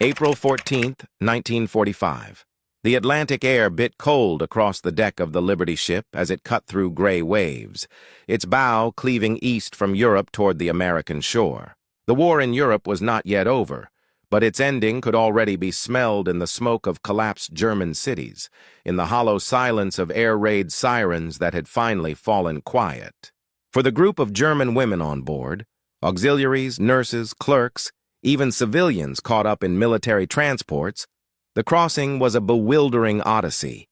April 14th, 1945. The Atlantic air bit cold across the deck of the Liberty ship as it cut through gray waves, its bow cleaving east from Europe toward the American shore. The war in Europe was not yet over, but its ending could already be smelled in the smoke of collapsed German cities, in the hollow silence of air raid sirens that had finally fallen quiet. For the group of German women on board, auxiliaries, nurses, clerks, even civilians caught up in military transports, the crossing was a bewildering odyssey.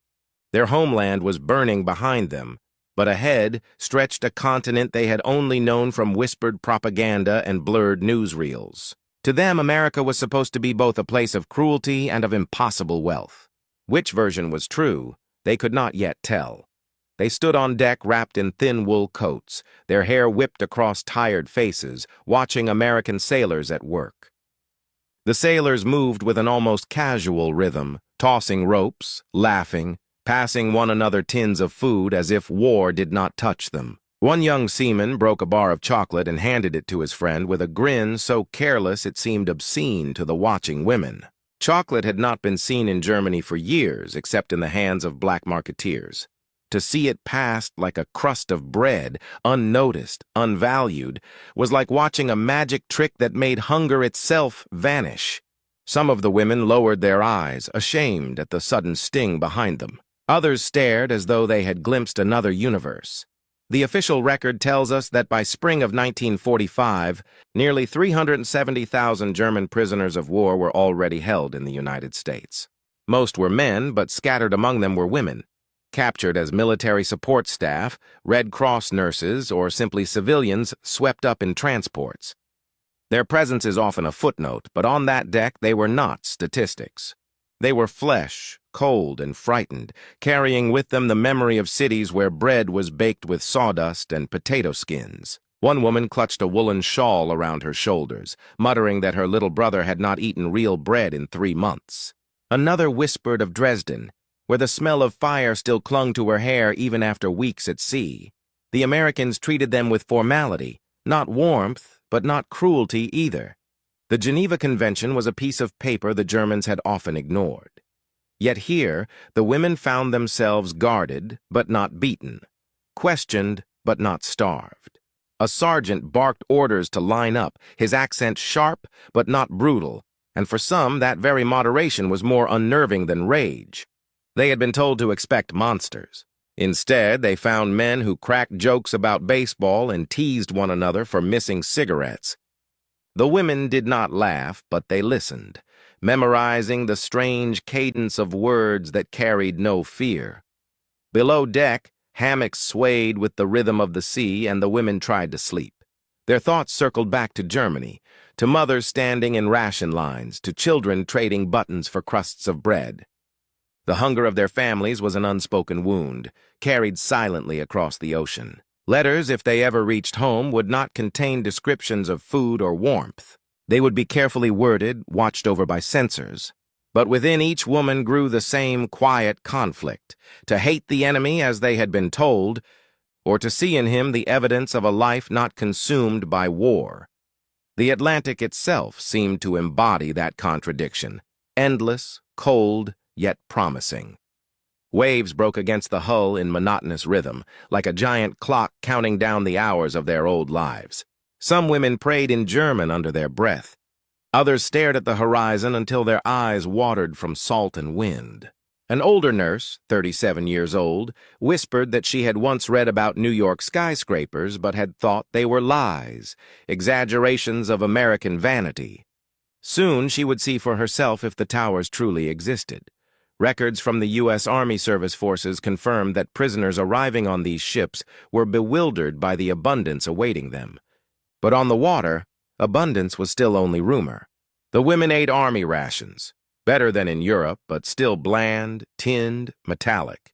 Their homeland was burning behind them, but ahead stretched a continent they had only known from whispered propaganda and blurred newsreels. To them, America was supposed to be both a place of cruelty and of impossible wealth. Which version was true, they could not yet tell. They stood on deck wrapped in thin wool coats, their hair whipped across tired faces, watching American sailors at work. The sailors moved with an almost casual rhythm, tossing ropes, laughing, passing one another tins of food as if war did not touch them. One young seaman broke a bar of chocolate and handed it to his friend with a grin so careless it seemed obscene to the watching women. Chocolate had not been seen in Germany for years, except in the hands of black marketeers. To see it passed like a crust of bread, unnoticed, unvalued, was like watching a magic trick that made hunger itself vanish. Some of the women lowered their eyes, ashamed at the sudden sting behind them. Others stared as though they had glimpsed another universe. The official record tells us that by spring of 1945, nearly 370,000 German prisoners of war were already held in the United States. Most were men, but scattered among them were women, captured as military support staff, Red Cross nurses, or simply civilians swept up in transports. Their presence is often a footnote, but on that deck they were not statistics. They were flesh, cold and frightened, carrying with them the memory of cities where bread was baked with sawdust and potato skins. One woman clutched a woolen shawl around her shoulders, muttering that her little brother had not eaten real bread in 3 months. Another whispered of Dresden, where the smell of fire still clung to her hair even after weeks at sea. The Americans treated them with formality, not warmth, but not cruelty either. The Geneva Convention was a piece of paper the Germans had often ignored. Yet here, the women found themselves guarded, but not beaten, questioned, but not starved. A sergeant barked orders to line up, his accent sharp, but not brutal, and for some, that very moderation was more unnerving than rage. They had been told to expect monsters. Instead, they found men who cracked jokes about baseball and teased one another for missing cigarettes. The women did not laugh, but they listened, memorizing the strange cadence of words that carried no fear. Below deck, hammocks swayed with the rhythm of the sea, and the women tried to sleep. Their thoughts circled back to Germany, to mothers standing in ration lines, to children trading buttons for crusts of bread. The hunger of their families was an unspoken wound, carried silently across the ocean. Letters, if they ever reached home, would not contain descriptions of food or warmth. They would be carefully worded, watched over by censors. But within each woman grew the same quiet conflict, to hate the enemy as they had been told, or to see in him the evidence of a life not consumed by war. The Atlantic itself seemed to embody that contradiction, endless, cold, yet promising. Waves broke against the hull in monotonous rhythm, like a giant clock counting down the hours of their old lives. Some women prayed in German under their breath. Others stared at the horizon until their eyes watered from salt and wind. An older nurse, 37 years old, whispered that she had once read about New York skyscrapers but had thought they were lies, exaggerations of American vanity. Soon she would see for herself if the towers truly existed. Records from the U.S. Army Service Forces confirmed that prisoners arriving on these ships were bewildered by the abundance awaiting them. But on the water, abundance was still only rumor. The women ate army rations, better than in Europe, but still bland, tinned, metallic.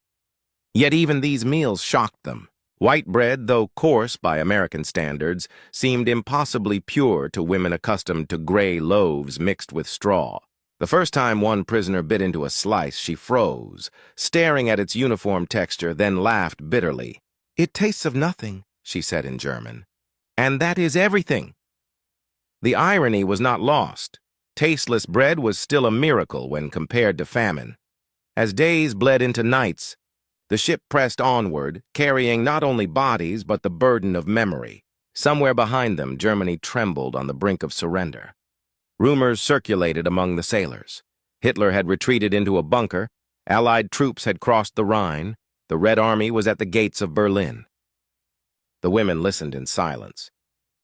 Yet even these meals shocked them. White bread, though coarse by American standards, seemed impossibly pure to women accustomed to gray loaves mixed with straw. The first time one prisoner bit into a slice, she froze, staring at its uniform texture, then laughed bitterly. "It tastes of nothing," she said in German. "And that is everything." The irony was not lost. Tasteless bread was still a miracle when compared to famine. As days bled into nights, the ship pressed onward, carrying not only bodies but the burden of memory. Somewhere behind them, Germany trembled on the brink of surrender. Rumors circulated among the sailors. Hitler had retreated into a bunker, Allied troops had crossed the Rhine, the Red Army was at the gates of Berlin. The women listened in silence.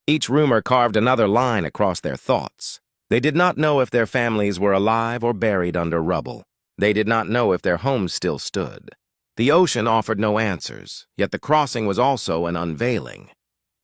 Each rumor carved another line across their thoughts. They did not know if their families were alive or buried under rubble. They did not know if their homes still stood. The ocean offered no answers, yet the crossing was also an unveiling.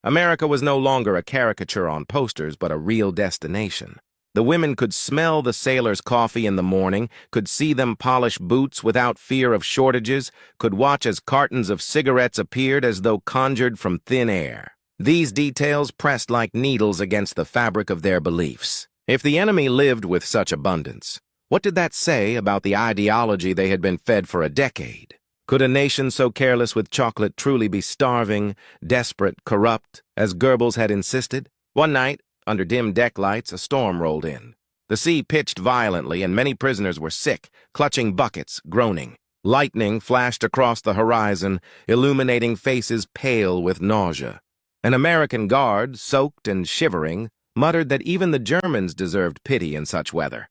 America was no longer a caricature on posters, but a real destination. The women could smell the sailors' coffee in the morning, could see them polish boots without fear of shortages, could watch as cartons of cigarettes appeared as though conjured from thin air. These details pressed like needles against the fabric of their beliefs. If the enemy lived with such abundance, what did that say about the ideology they had been fed for a decade? Could a nation so careless with chocolate truly be starving, desperate, corrupt, as Goebbels had insisted? One night, under dim deck lights, a storm rolled in. The sea pitched violently, and many prisoners were sick, clutching buckets, groaning. Lightning flashed across the horizon, illuminating faces pale with nausea. An American guard, soaked and shivering, muttered that even the Germans deserved pity in such weather.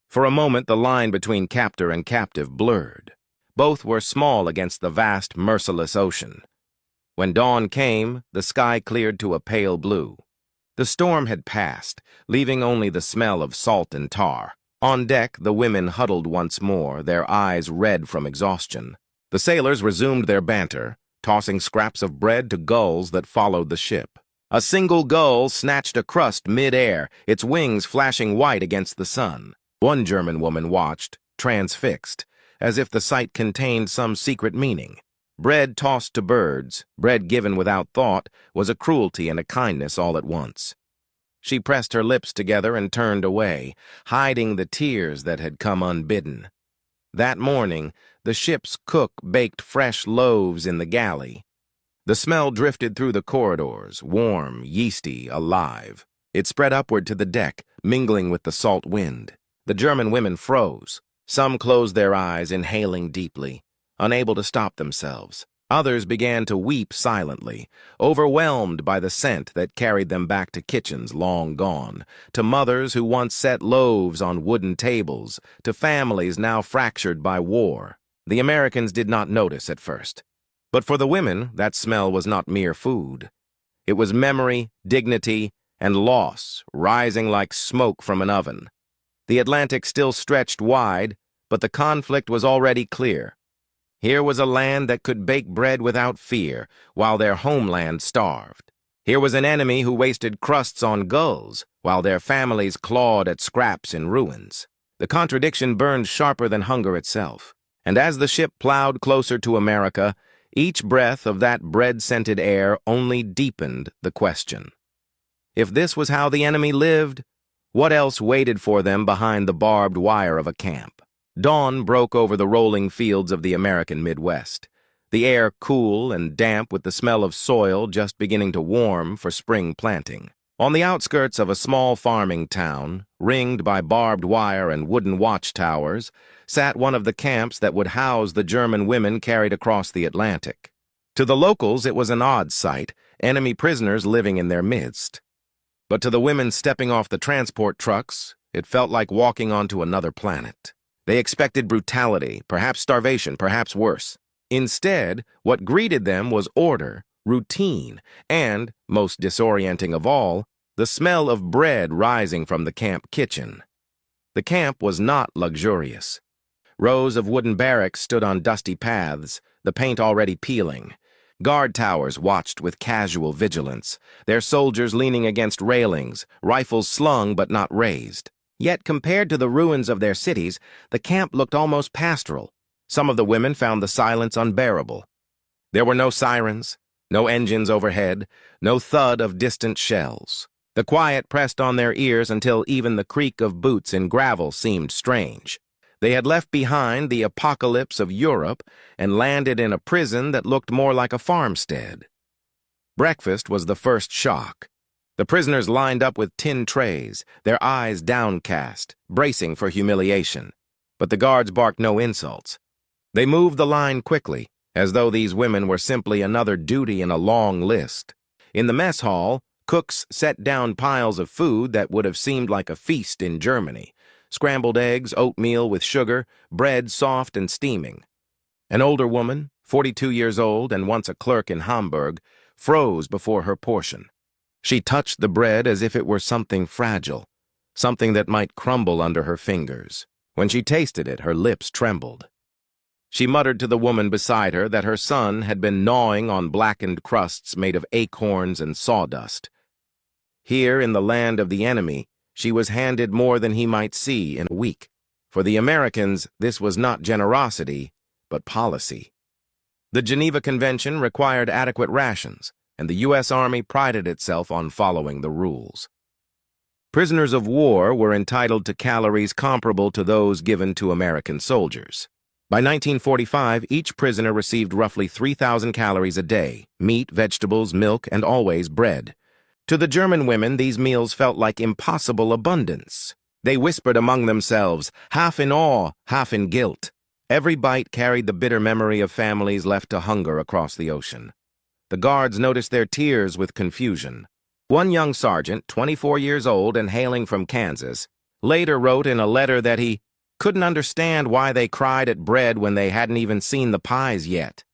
For a moment, the line between captor and captive blurred. Both were small against the vast, merciless ocean. When dawn came, the sky cleared to a pale blue. The storm had passed, leaving only the smell of salt and tar. On deck, the women huddled once more, their eyes red from exhaustion. The sailors resumed their banter, tossing scraps of bread to gulls that followed the ship. A single gull snatched a crust mid-air, its wings flashing white against the sun. One German woman watched, transfixed, as if the sight contained some secret meaning. Bread tossed to birds, bread given without thought, was a cruelty and a kindness all at once. She pressed her lips together and turned away, hiding the tears that had come unbidden. That morning, the ship's cook baked fresh loaves in the galley. The smell drifted through the corridors, warm, yeasty, alive. It spread upward to the deck, mingling with the salt wind. The German women froze. Some closed their eyes, inhaling deeply, unable to stop themselves. Others began to weep silently, overwhelmed by the scent that carried them back to kitchens long gone, to mothers who once set loaves on wooden tables, to families now fractured by war. The Americans did not notice at first. But for the women, that smell was not mere food. It was memory, dignity, and loss rising like smoke from an oven. The Atlantic still stretched wide, but the conflict was already clear. Here was a land that could bake bread without fear, while their homeland starved. Here was an enemy who wasted crusts on gulls, while their families clawed at scraps in ruins. The contradiction burned sharper than hunger itself. And as the ship plowed closer to America, each breath of that bread-scented air only deepened the question. If this was how the enemy lived, what else waited for them behind the barbed wire of a camp? Dawn broke over the rolling fields of the American Midwest, the air cool and damp with the smell of soil just beginning to warm for spring planting. On the outskirts of a small farming town, ringed by barbed wire and wooden watchtowers, sat one of the camps that would house the German women carried across the Atlantic. To the locals, it was an odd sight, enemy prisoners living in their midst. But to the women stepping off the transport trucks, it felt like walking onto another planet. They expected brutality, perhaps starvation, perhaps worse. Instead, what greeted them was order, routine, and, most disorienting of all, the smell of bread rising from the camp kitchen. The camp was not luxurious. Rows of wooden barracks stood on dusty paths, the paint already peeling. Guard towers watched with casual vigilance, their soldiers leaning against railings, rifles slung but not raised. Yet compared to the ruins of their cities, the camp looked almost pastoral. Some of the women found the silence unbearable. There were no sirens, no engines overhead, no thud of distant shells. The quiet pressed on their ears until even the creak of boots in gravel seemed strange. They had left behind the apocalypse of Europe and landed in a prison that looked more like a farmstead. Breakfast was the first shock. The prisoners lined up with tin trays, their eyes downcast, bracing for humiliation. But the guards barked no insults. They moved the line quickly, as though these women were simply another duty in a long list. In the mess hall, cooks set down piles of food that would have seemed like a feast in Germany. Scrambled eggs, oatmeal with sugar, bread soft and steaming. An older woman, 42 years old and once a clerk in Hamburg, froze before her portion. She touched the bread as if it were something fragile, something that might crumble under her fingers. When she tasted it, her lips trembled. She muttered to the woman beside her that her son had been gnawing on blackened crusts made of acorns and sawdust. Here, in the land of the enemy, she was handed more than he might see in a week. For the Americans, this was not generosity, but policy. The Geneva Convention required adequate rations, and the U.S. Army prided itself on following the rules. Prisoners of war were entitled to calories comparable to those given to American soldiers. By 1945, each prisoner received roughly 3,000 calories a day, meat, vegetables, milk, and always bread. To the German women, these meals felt like impossible abundance. They whispered among themselves, half in awe, half in guilt. Every bite carried the bitter memory of families left to hunger across the ocean. The guards noticed their tears with confusion. One young sergeant, 24 years old and hailing from Kansas, later wrote in a letter that he couldn't understand why they cried at bread when they hadn't even seen the pies yet.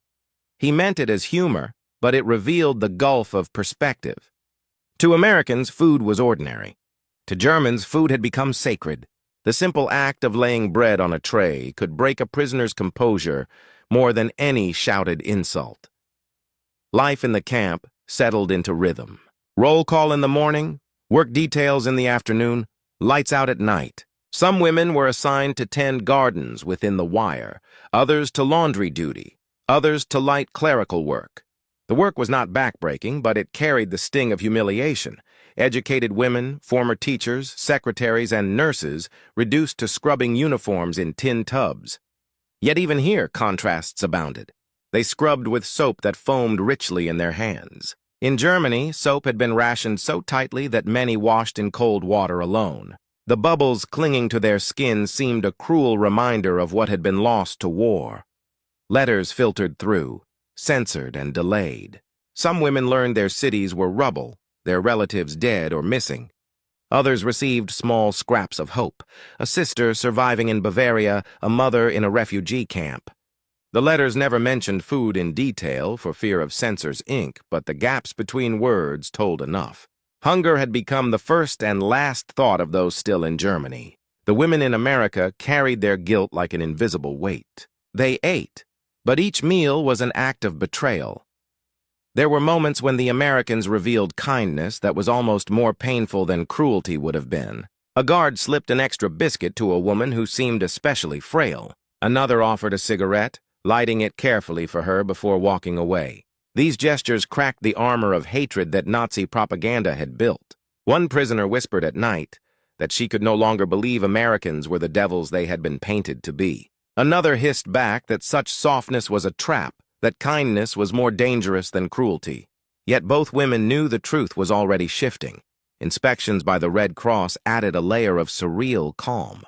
He meant it as humor, but it revealed the gulf of perspective. To Americans, food was ordinary. To Germans, food had become sacred. The simple act of laying bread on a tray could break a prisoner's composure more than any shouted insult. Life in the camp settled into rhythm. Roll call in the morning, work details in the afternoon, lights out at night. Some women were assigned to tend gardens within the wire, others to laundry duty, others to light clerical work. The work was not backbreaking, but it carried the sting of humiliation. Educated women, former teachers, secretaries, and nurses reduced to scrubbing uniforms in tin tubs. Yet even here, contrasts abounded. They scrubbed with soap that foamed richly in their hands. In Germany, soap had been rationed so tightly that many washed in cold water alone. The bubbles clinging to their skin seemed a cruel reminder of what had been lost to war. Letters filtered through, censored and delayed. Some women learned their cities were rubble, their relatives dead or missing. Others received small scraps of hope, a sister surviving in Bavaria, a mother in a refugee camp. The letters never mentioned food in detail for fear of censors' ink, but the gaps between words told enough. Hunger had become the first and last thought of those still in Germany. The women in America carried their guilt like an invisible weight. They ate, but each meal was an act of betrayal. There were moments when the Americans revealed kindness that was almost more painful than cruelty would have been. A guard slipped an extra biscuit to a woman who seemed especially frail. Another offered a cigarette, lighting it carefully for her before walking away. These gestures cracked the armor of hatred that Nazi propaganda had built. One prisoner whispered at night that she could no longer believe Americans were the devils they had been painted to be. Another hissed back that such softness was a trap, that kindness was more dangerous than cruelty. Yet both women knew the truth was already shifting. Inspections by the Red Cross added a layer of surreal calm.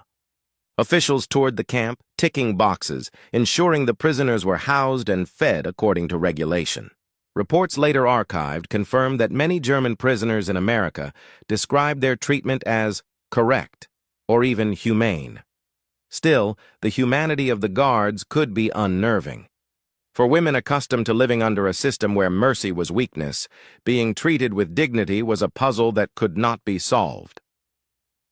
Officials toured the camp, ticking boxes, ensuring the prisoners were housed and fed according to regulation. Reports later archived confirmed that many German prisoners in America described their treatment as correct or even humane. Still, the humanity of the guards could be unnerving. For women accustomed to living under a system where mercy was weakness, being treated with dignity was a puzzle that could not be solved.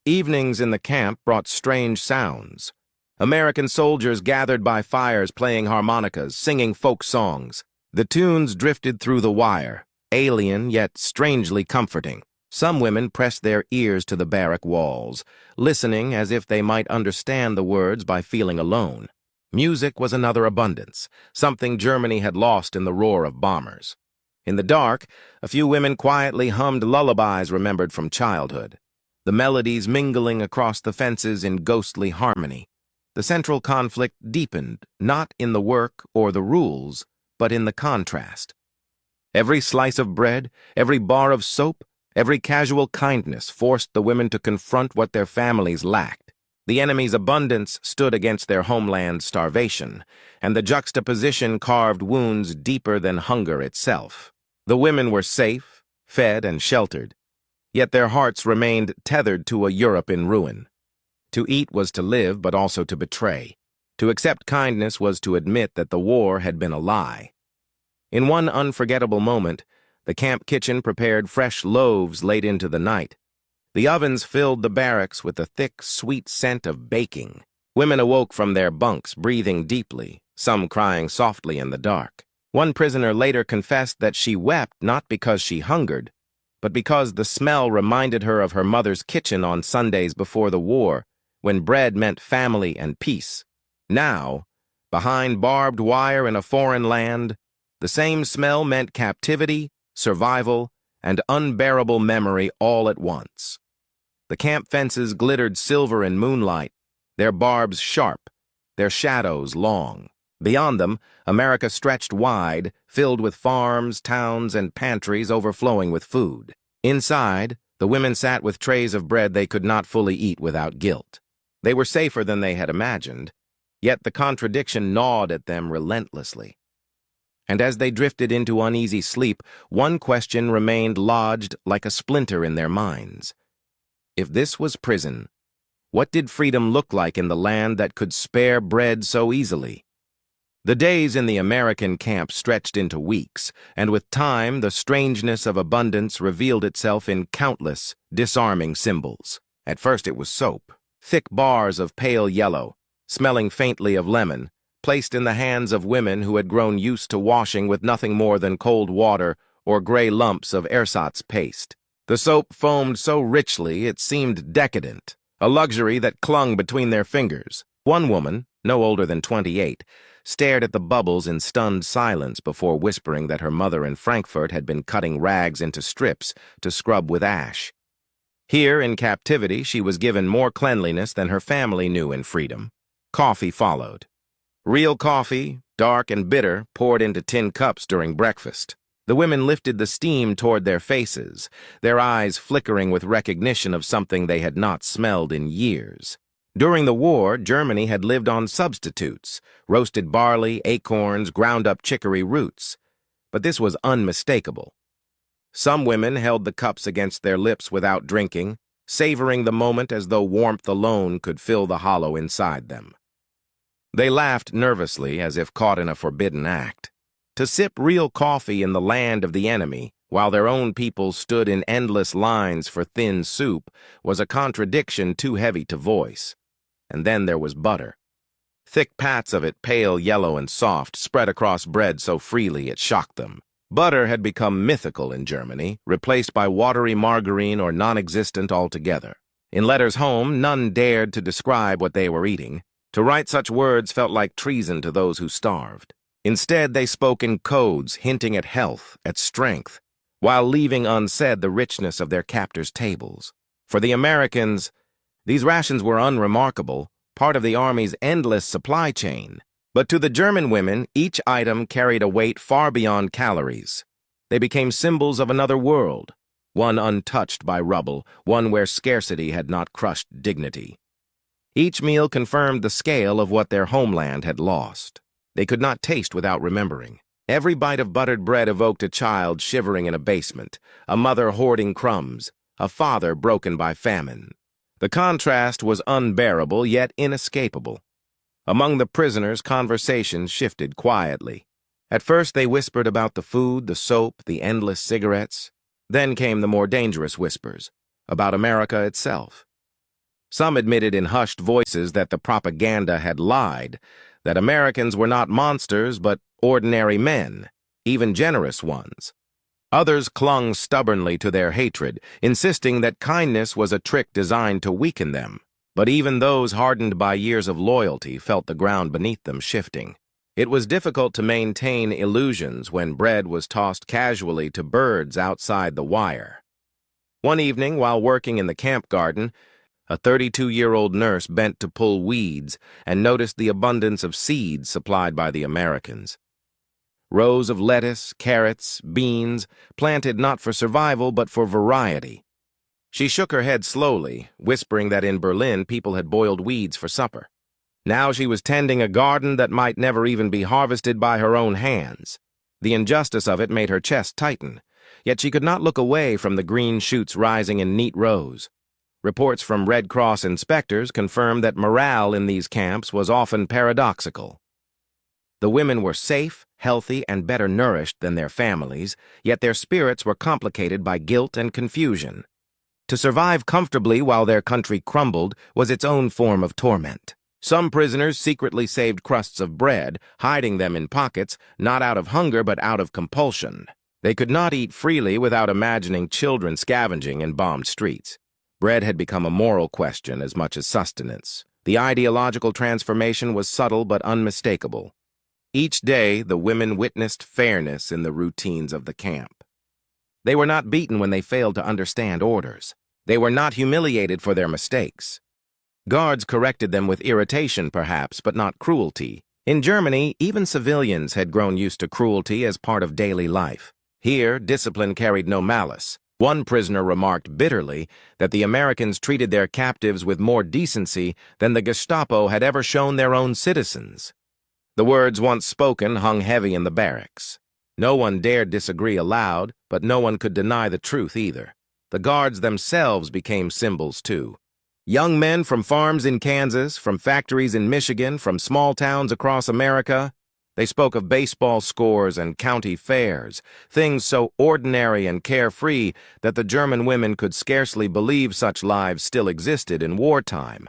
Evenings in the camp brought strange sounds. American soldiers gathered by fires playing harmonicas, singing folk songs. The tunes drifted through the wire, alien yet strangely comforting. Some women pressed their ears to the barrack walls, listening as if they might understand the words by feeling alone. Music was another abundance, something Germany had lost in the roar of bombers. In the dark, a few women quietly hummed lullabies remembered from childhood, the melodies mingling across the fences in ghostly harmony. The central conflict deepened, not in the work or the rules, but in the contrast. Every slice of bread, every bar of soap, Every casual kindness forced the women to confront what their families lacked. The enemy's abundance stood against their homeland's starvation, and the juxtaposition carved wounds deeper than hunger itself. The women were safe, fed, and sheltered, yet their hearts remained tethered to a Europe in ruin. To eat was to live, but also to betray. To accept kindness was to admit that the war had been a lie. In one unforgettable moment, the camp kitchen prepared fresh loaves late into the night. The ovens filled the barracks with the thick, sweet scent of baking. Women awoke from their bunks, breathing deeply, some crying softly in the dark. One prisoner later confessed that she wept not because she hungered, but because the smell reminded her of her mother's kitchen on Sundays before the war, when bread meant family and peace. Now, behind barbed wire in a foreign land, the same smell meant captivity, survival, and unbearable memory all at once. The camp fences glittered silver in moonlight, their barbs sharp, their shadows long. Beyond them, America stretched wide, filled with farms, towns, and pantries overflowing with food. Inside, the women sat with trays of bread they could not fully eat without guilt. They were safer than they had imagined, yet the contradiction gnawed at them relentlessly. And as they drifted into uneasy sleep, one question remained lodged like a splinter in their minds. If this was prison, what did freedom look like in the land that could spare bread so easily? The days in the American camp stretched into weeks, and with time the strangeness of abundance revealed itself in countless, disarming symbols. At first it was soap, thick bars of pale yellow, smelling faintly of lemon, placed in the hands of women who had grown used to washing with nothing more than cold water or gray lumps of ersatz paste. The soap foamed so richly it seemed decadent, a luxury that clung between their fingers. One woman, no older than 28, stared at the bubbles in stunned silence before whispering that her mother in Frankfurt had been cutting rags into strips to scrub with ash. Here, in captivity, she was given more cleanliness than her family knew in freedom. Coffee followed. Real coffee, dark and bitter, poured into tin cups during breakfast. The women lifted the steam toward their faces, their eyes flickering with recognition of something they had not smelled in years. During the war, Germany had lived on substitutes, roasted barley, acorns, ground-up chicory roots. But this was unmistakable. Some women held the cups against their lips without drinking, savoring the moment as though warmth alone could fill the hollow inside them. They laughed nervously as if caught in a forbidden act. To sip real coffee in the land of the enemy, while their own people stood in endless lines for thin soup, was a contradiction too heavy to voice. And then there was butter. Thick pats of it, pale yellow and soft, spread across bread so freely it shocked them. Butter had become mythical in Germany, replaced by watery margarine or non-existent altogether. In letters home, none dared to describe what they were eating. To write such words felt like treason to those who starved. Instead, they spoke in codes hinting at health, at strength, while leaving unsaid the richness of their captors' tables. For the Americans, these rations were unremarkable, part of the Army's endless supply chain. But to the German women, each item carried a weight far beyond calories. They became symbols of another world, one untouched by rubble, one where scarcity had not crushed dignity. Each meal confirmed the scale of what their homeland had lost. They could not taste without remembering. Every bite of buttered bread evoked a child shivering in a basement, a mother hoarding crumbs, a father broken by famine. The contrast was unbearable, yet inescapable. Among the prisoners, conversations shifted quietly. At first they whispered about the food, the soap, the endless cigarettes. Then came the more dangerous whispers, about America itself. Some admitted in hushed voices that the propaganda had lied, that Americans were not monsters but ordinary men, even generous ones. Others clung stubbornly to their hatred, insisting that kindness was a trick designed to weaken them. But even those hardened by years of loyalty felt the ground beneath them shifting. It was difficult to maintain illusions when bread was tossed casually to birds outside the wire. One evening, while working in the camp garden, a 32-year-old nurse bent to pull weeds and noticed the abundance of seeds supplied by the Americans. rows of lettuce, carrots, beans, planted not for survival but for variety. She shook her head slowly, whispering that in Berlin people had boiled weeds for supper. Now she was tending a garden that might never even be harvested by her own hands. The injustice of it made her chest tighten, yet she could not look away from the green shoots rising in neat rows. Reports from Red Cross inspectors confirmed that morale in these camps was often paradoxical. The women were safe, healthy, and better nourished than their families, yet their spirits were complicated by guilt and confusion. To survive comfortably while their country crumbled was its own form of torment. Some prisoners secretly saved crusts of bread, hiding them in pockets, not out of hunger but out of compulsion. They could not eat freely without imagining children scavenging in bombed streets. Bread had become a moral question as much as sustenance. The ideological transformation was subtle but unmistakable. Each day, the women witnessed fairness in the routines of the camp. They were not beaten when they failed to understand orders. They were not humiliated for their mistakes. Guards corrected them with irritation, perhaps, but not cruelty. In Germany, even civilians had grown used to cruelty as part of daily life. Here, discipline carried no malice. One prisoner remarked bitterly that the Americans treated their captives with more decency than the Gestapo had ever shown their own citizens. The words once spoken hung heavy in the barracks. No one dared disagree aloud, but no one could deny the truth either. The guards themselves became symbols too. Young men from farms in Kansas, from factories in Michigan, from small towns across America, they spoke of baseball scores and county fairs, things so ordinary and carefree that the German women could scarcely believe such lives still existed in wartime.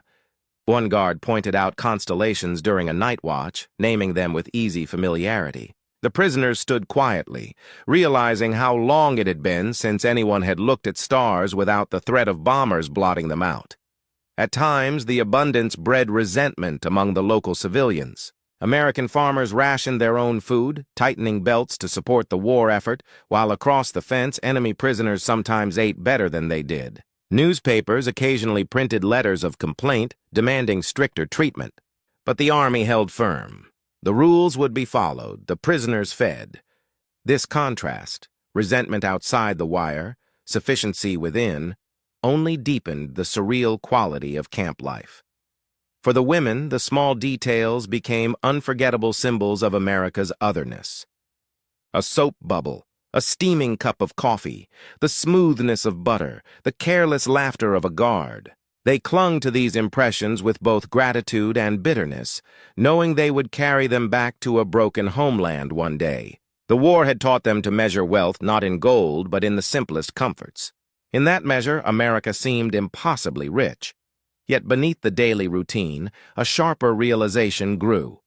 One guard pointed out constellations during a night watch, naming them with easy familiarity. The prisoners stood quietly, realizing how long it had been since anyone had looked at stars without the threat of bombers blotting them out. At times, the abundance bred resentment among the local civilians. American farmers rationed their own food, tightening belts to support the war effort, while across the fence, enemy prisoners sometimes ate better than they did. Newspapers occasionally printed letters of complaint, demanding stricter treatment. But the army held firm. The rules would be followed, the prisoners fed. This contrast, resentment outside the wire, sufficiency within, only deepened the surreal quality of camp life. For the women, the small details became unforgettable symbols of America's otherness. A soap bubble, a steaming cup of coffee, the smoothness of butter, the careless laughter of a guard. They clung to these impressions with both gratitude and bitterness, knowing they would carry them back to a broken homeland one day. The war had taught them to measure wealth not in gold, but in the simplest comforts. In that measure, America seemed impossibly rich. Yet beneath the daily routine, a sharper realization grew.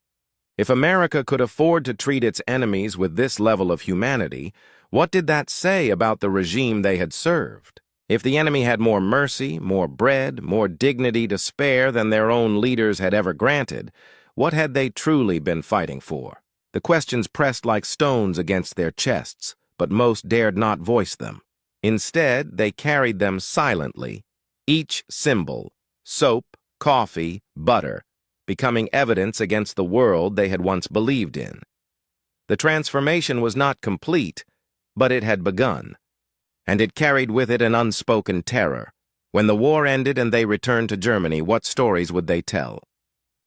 If America could afford to treat its enemies with this level of humanity, what did that say about the regime they had served? If the enemy had more mercy, more bread, more dignity to spare than their own leaders had ever granted, what had they truly been fighting for? The questions pressed like stones against their chests, but most dared not voice them. Instead, they carried them silently, each symbol, soap, coffee, butter, becoming evidence against the world they had once believed in. The transformation was not complete, but it had begun, and it carried with it an unspoken terror. When the war ended and they returned to Germany, what stories would they tell?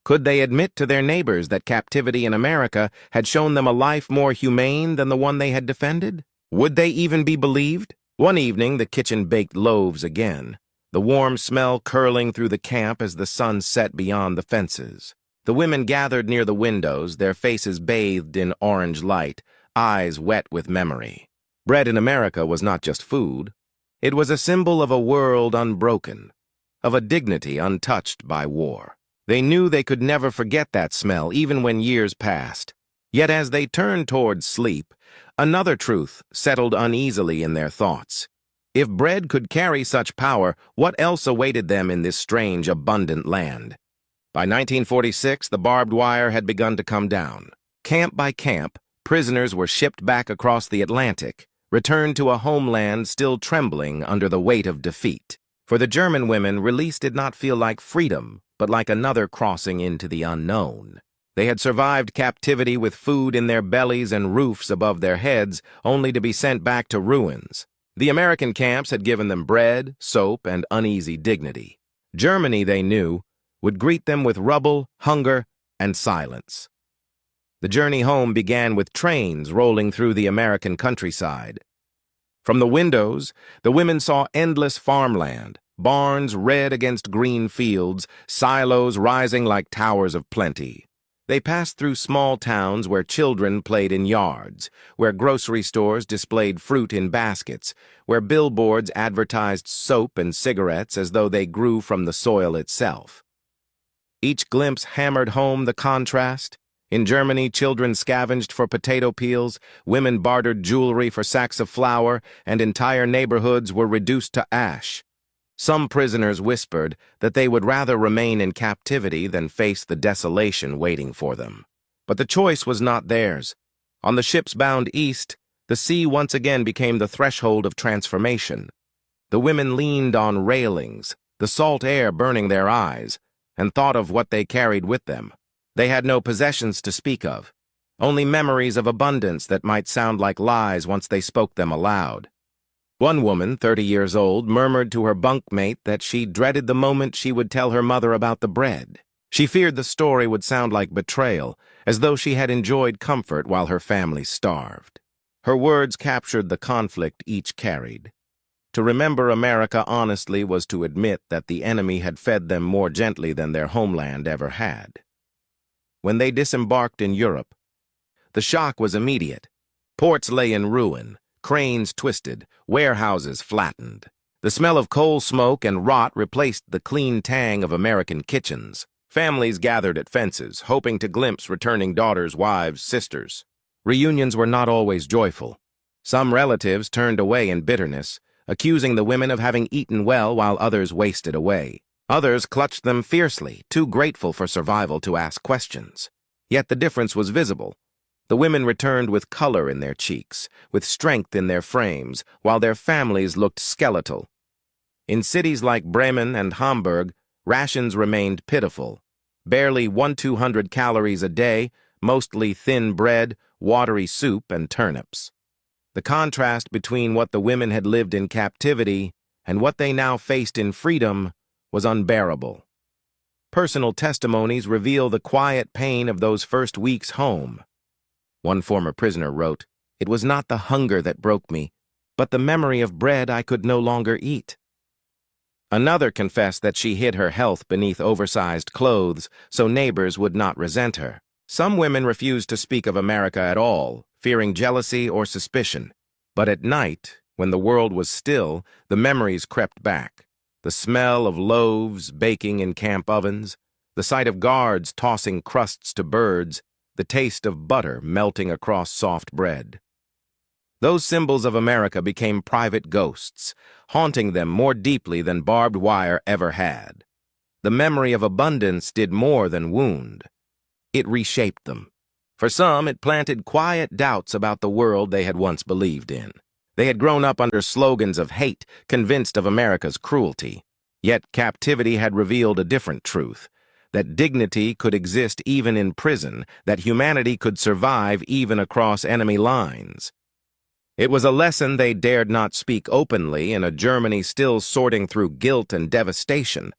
Could they admit to their neighbors that captivity in America had shown them a life more humane than the one they had defended? Would they even be believed? One evening, the kitchen baked loaves again, the warm smell curling through the camp as the sun set beyond the fences. The women gathered near the windows, their faces bathed in orange light, eyes wet with memory. Bread in America was not just food. It was a symbol of a world unbroken, of a dignity untouched by war. They knew they could never forget that smell, even when years passed. Yet as they turned toward sleep, another truth settled uneasily in their thoughts. If bread could carry such power, what else awaited them in this strange, abundant land? By 1946, the barbed wire had begun to come down. Camp by camp, prisoners were shipped back across the Atlantic, returned to a homeland still trembling under the weight of defeat. For the German women, release did not feel like freedom, but like another crossing into the unknown. They had survived captivity with food in their bellies and roofs above their heads, only to be sent back to ruins. The American camps had given them bread, soap, and uneasy dignity. Germany, they knew, would greet them with rubble, hunger, and silence. The journey home began with trains rolling through the American countryside. From the windows, the women saw endless farmland, barns red against green fields, silos rising like towers of plenty. They passed through small towns where children played in yards, where grocery stores displayed fruit in baskets, where billboards advertised soap and cigarettes as though they grew from the soil itself. Each glimpse hammered home the contrast. In Germany, children scavenged for potato peels, women bartered jewelry for sacks of flour, and entire neighborhoods were reduced to ash. Some prisoners whispered that they would rather remain in captivity than face the desolation waiting for them. But the choice was not theirs. On the ships bound east, the sea once again became the threshold of transformation. The women leaned on railings, the salt air burning their eyes, and thought of what they carried with them. They had no possessions to speak of, only memories of abundance that might sound like lies once they spoke them aloud. One woman, 30 years old, murmured to her bunkmate that she dreaded the moment she would tell her mother about the bread. She feared the story would sound like betrayal, as though she had enjoyed comfort while her family starved. Her words captured the conflict each carried. To remember America honestly was to admit that the enemy had fed them more gently than their homeland ever had. When they disembarked in Europe, the shock was immediate. Ports lay in ruin, cranes twisted, warehouses flattened. The smell of coal smoke and rot replaced the clean tang of American kitchens. Families gathered at fences, hoping to glimpse returning daughters, wives, sisters. Reunions were not always joyful. Some relatives turned away in bitterness, accusing the women of having eaten well while others wasted away. Others clutched them fiercely, too grateful for survival to ask questions. Yet the difference was visible. The women returned with color in their cheeks, with strength in their frames, while their families looked skeletal. In cities like Bremen and Hamburg, rations remained pitiful. Barely 100-200 calories a day, mostly thin bread, watery soup, and turnips. The contrast between what the women had lived in captivity and what they now faced in freedom was unbearable. Personal testimonies reveal the quiet pain of those first weeks home. One former prisoner wrote, "It was not the hunger that broke me, but the memory of bread I could no longer eat." Another confessed that she hid her health beneath oversized clothes so neighbors would not resent her. Some women refused to speak of America at all, fearing jealousy or suspicion. But at night, when the world was still, the memories crept back. The smell of loaves baking in camp ovens, the sight of guards tossing crusts to birds, the taste of butter melting across soft bread. Those symbols of America became private ghosts, haunting them more deeply than barbed wire ever had. The memory of abundance did more than wound. It reshaped them. For some, it planted quiet doubts about the world they had once believed in. They had grown up under slogans of hate, convinced of America's cruelty. Yet captivity had revealed a different truth, that dignity could exist even in prison, that humanity could survive even across enemy lines. It was a lesson they dared not speak openly in a Germany still sorting through guilt and devastation.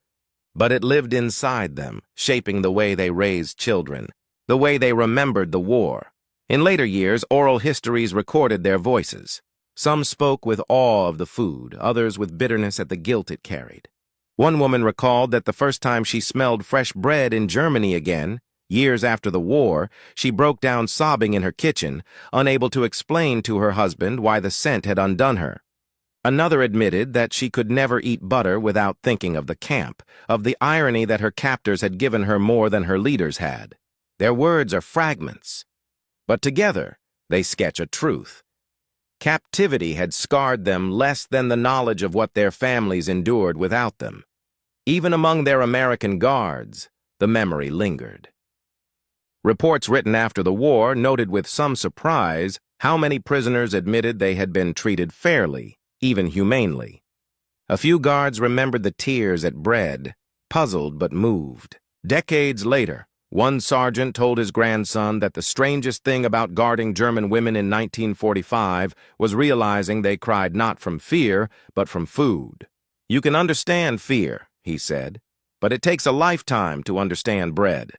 But it lived inside them, shaping the way they raised children, the way they remembered the war. In later years, oral histories recorded their voices. Some spoke with awe of the food, others with bitterness at the guilt it carried. One woman recalled that the first time she smelled fresh bread in Germany again, years after the war, she broke down sobbing in her kitchen, unable to explain to her husband why the scent had undone her. Another admitted that she could never eat butter without thinking of the camp, of the irony that her captors had given her more than her leaders had. Their words are fragments, but together they sketch a truth. Captivity had scarred them less than the knowledge of what their families endured without them. Even among their American guards, the memory lingered. Reports written after the war noted with some surprise how many prisoners admitted they had been treated fairly, even humanely. A few guards remembered the tears at bread, puzzled but moved. Decades later, One sergeant told his grandson that the strangest thing about guarding German women in 1945 was realizing they cried not from fear, but from food. "You can understand fear," he said, "but it takes a lifetime to understand bread."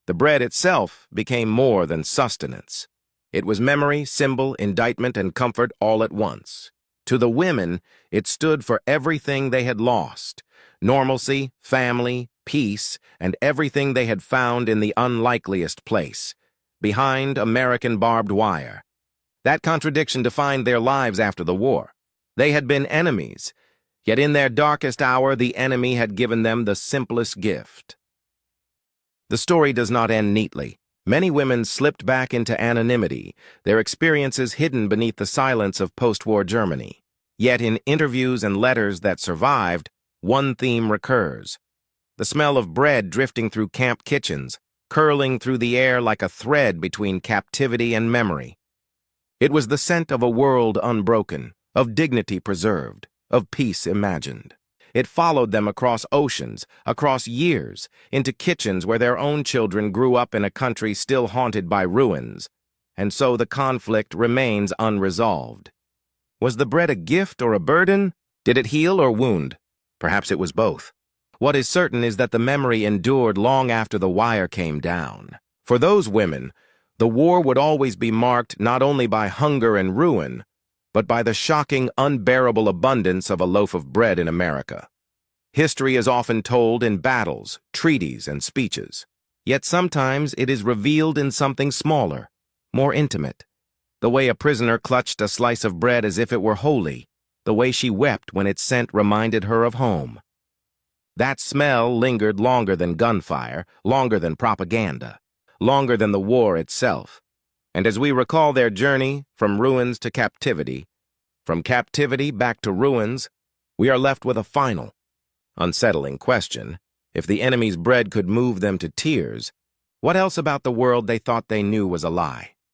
The bread itself became more than sustenance. It was memory, symbol, indictment, and comfort all at once. To the women, it stood for everything they had lost: normalcy, family, peace, and everything they had found in the unlikeliest place, behind American barbed wire. That contradiction defined their lives after the war. They had been enemies, yet in their darkest hour the enemy had given them the simplest gift. The story does not end neatly. Many women slipped back into anonymity, their experiences hidden beneath the silence of post-war Germany. Yet in interviews and letters that survived, one theme recurs: the smell of bread drifting through camp kitchens, curling through the air like a thread between captivity and memory. It was the scent of a world unbroken, of dignity preserved, of peace imagined. It followed them across oceans, across years, into kitchens where their own children grew up in a country still haunted by ruins, and so the conflict remains unresolved. Was the bread a gift or a burden? Did it heal or wound? Perhaps it was both. What is certain is that the memory endured long after the wire came down. For those women, the war would always be marked not only by hunger and ruin, but by the shocking, unbearable abundance of a loaf of bread in America. History is often told in battles, treaties, and speeches. Yet sometimes it is revealed in something smaller, more intimate. The way a prisoner clutched a slice of bread as if it were holy, the way she wept when its scent reminded her of home. That smell lingered longer than gunfire, longer than propaganda, longer than the war itself. And as we recall their journey from ruins to captivity, from captivity back to ruins, we are left with a final, unsettling question. If the enemy's bread could move them to tears, what else about the world they thought they knew was a lie?